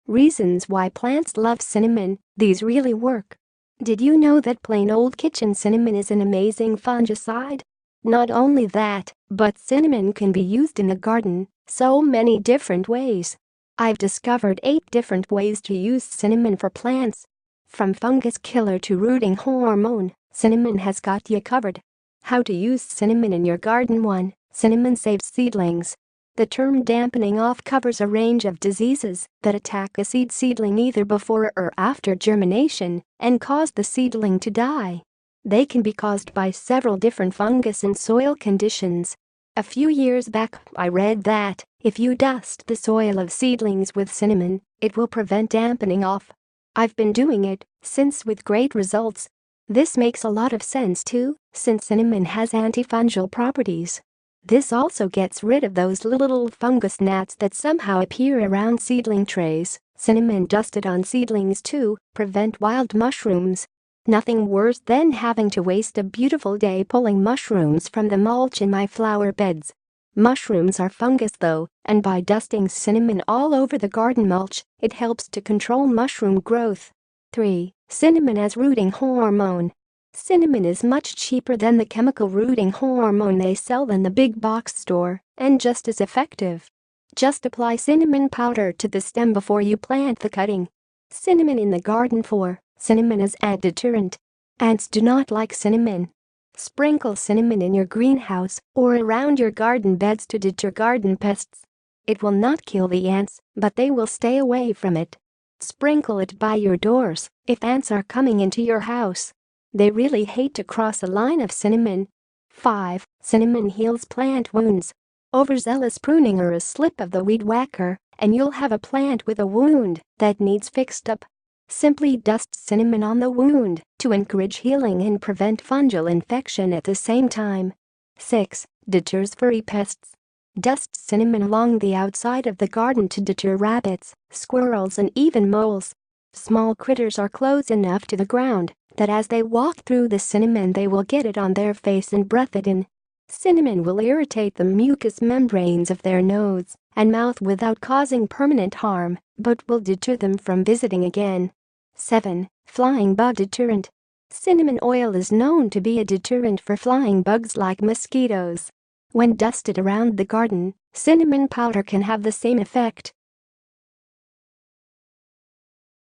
Reasons why plants love cinnamon. These really work. Did you know that plain old kitchen cinnamon is an amazing fungicide? Not only that, but cinnamon can be used in the garden so many different ways. I've discovered 8 different ways to use cinnamon for plants. From fungus killer to rooting hormone, cinnamon has got you covered. How to use cinnamon in your garden. 1. Cinnamon saves seedlings. The term dampening off covers a range of diseases that attack a seedling either before or after germination and cause the seedling to die. They can be caused by several different fungus and soil conditions. A few years back, I read that if you dust the soil of seedlings with cinnamon, it will prevent dampening off. I've been doing it since with great results. This makes a lot of sense too, since cinnamon has antifungal properties. This also gets rid of those little fungus gnats that somehow appear around seedling trays. Cinnamon dusted on seedlings too prevent wild mushrooms. Nothing worse than having to waste a beautiful day pulling mushrooms from the mulch in my flower beds. Mushrooms are fungus though, and by dusting cinnamon all over the garden mulch, it helps to control mushroom growth. 3. Cinnamon as rooting hormone. Cinnamon is much cheaper than the chemical rooting hormone they sell in the big box store, and just as effective. Just apply cinnamon powder to the stem before you plant the cutting. Cinnamon in the garden. 4. Cinnamon as ant deterrent. Ants do not like cinnamon. Sprinkle cinnamon in your greenhouse or around your garden beds to deter garden pests. It will not kill the ants, but they will stay away from it. Sprinkle it by your doors if ants are coming into your house. They really hate to cross a line of cinnamon. 5. Cinnamon heals plant wounds. Overzealous pruning or a slip of the weed whacker, and you'll have a plant with a wound that needs fixed up. Simply dust cinnamon on the wound to encourage healing and prevent fungal infection at the same time. 6. Deters furry pests. Dust cinnamon along the outside of the garden to deter rabbits, squirrels, and even moles. Small critters are close enough to the ground that as they walk through the cinnamon they will get it on their face and breath it in. Cinnamon will irritate the mucous membranes of their nose and mouth without causing permanent harm, but will deter them from visiting again. 7. Flying bug deterrent. Cinnamon oil is known to be a deterrent for flying bugs like mosquitoes. When dusted around the garden, cinnamon powder can have the same effect.